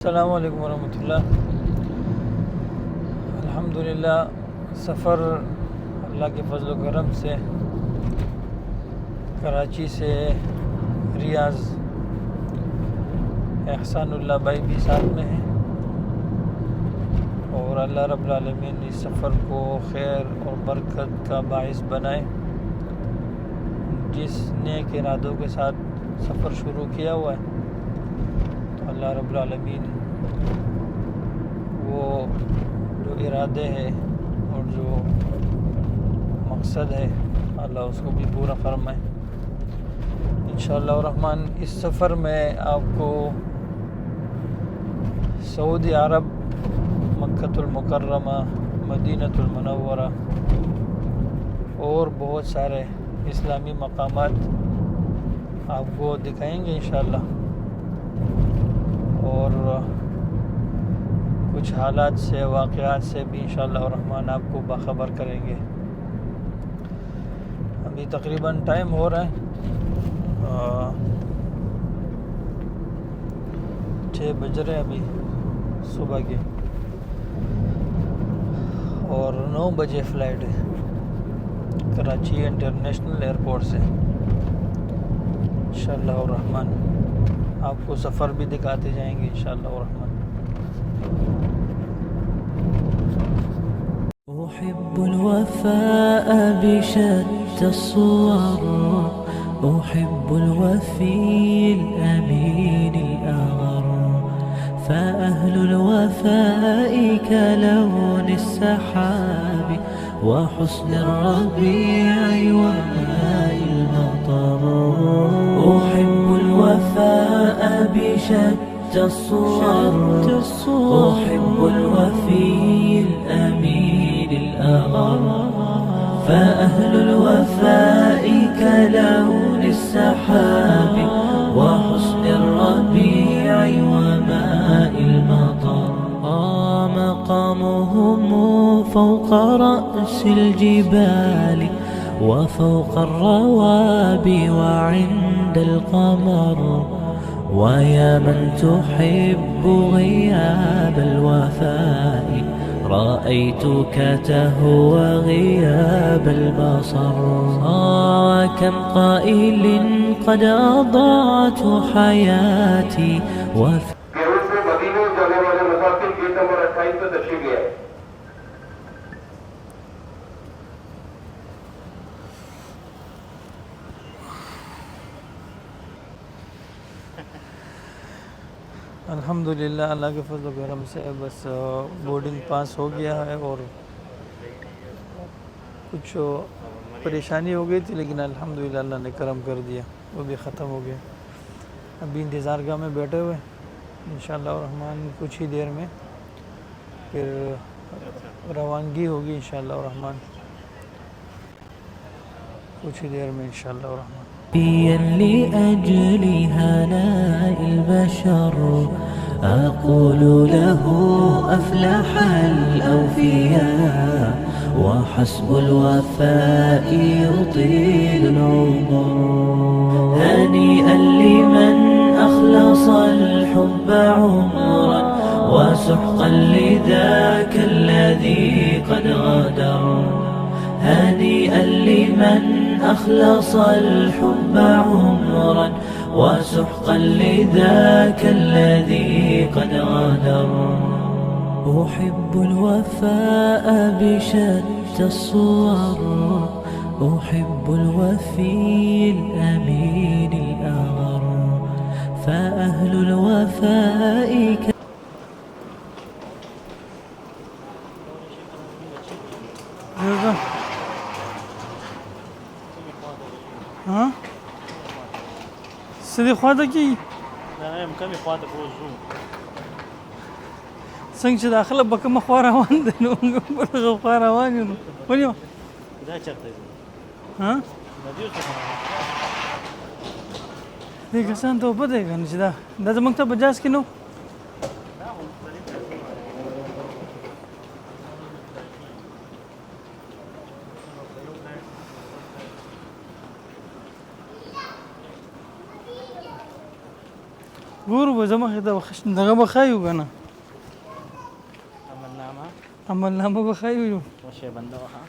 अस्सलामु अलैकुम वरहमतुल्लाह। अल्हम्दुलिल्लाह सफ़र अल्लाह के फजल करम से कराची से रियाज एहसानुल्लाह भाई भी साथ में हैं और अल्लाह रब्बुल आलमीन इस सफ़र को खैर और बरकत का बाइस बनाए। जिस नेक इरादों के साथ सफ़र शुरू किया हुआ है तो अल्लाह रब्बुल आलमीन वो जो इरादे हैं और जो मकसद है अल्लाह उसको भी पूरा फरमाए इंशाअल्लाह रहमान। इस सफ़र में आपको सऊदी अरब, मक्कतुल मुकर्रमा, मदीनतुल मुनव्वरा और बहुत सारे इस्लामी मकामात आपको दिखाएंगे इंशाअल्लाह और कुछ हालात से वाक़यात से भी इंशाअल्लाह रहमान आपको बाखबर करेंगे। अभी तकरीबन टाइम हो रहा है 6 बज रहे हैं अभी सुबह के और 9 बजे फ़्लाइट है कराची इंटरनेशनल एयरपोर्ट से। इंशाअल्लाह रहमान आपको सफ़र भी दिखाते जाएंगे इंशाअल्लाह रहमान। أحب الوفاء بشتى الصور، أحب الوفي الأمين الأغر، فأهل الوفاء كلون السحاب وحسن الربيع وماء المطر. أحب الوفاء بشتى الصور، أحب الوفي الأمين الأغر، فأهل الوفاء كلون السحاب وحسن الربيع وماء المطر. مقامهم فوق رأس الجبال وفوق الروابي وعند القمر. ويا من تحب غياب الوفاء رأيتك تهوى غياب البصر. كم قائل قد أضعت حياتي अल्हम्दुलिल्लाह अल्लाह के फजल करम से बस बोर्डिंग पास हो गया है और कुछ परेशानी हो गई थी लेकिन अल्हम्दुलिल्लाह अल्लाह ने करम कर दिया, वो भी ख़त्म हो गया। अभी इंतज़ारगाह में बैठे हुए इंशाअल्लाह रहमान कुछ ही देर में फिर रवानगी होगी इंशाअल्लाह रहमान, कुछ ही देर में इंशाअल्लाह रहमान। لأجل هناء البشر أقول له أفلح الأوفياء وحسب الوفاء يطيل العمر. هنيئا لمن أخلص الحب عمرا وسحقا لذاك الذي قد غدر. هنيئا لمن أخلص الحب عمرا وسحقا لذاك الذي قد غدر. أحب الوفاء بشتى الصور، أحب الوفي الأمين الأغر، فأهل الوفاء ها سدي خواته کی نه کمی خواته بوزو څنګه چې داخله به کومه خوا روان دی نو بلغه خوا روان یو ونیو دا چرته دی ها دا دیو څه دې کسان ته په دې کنه چې دا زمونږ ته بجاز کې نو ګورو به زه مخې ته دغه به ښایو که نه عملنامه عملنامه به ښایو وشي بنده وها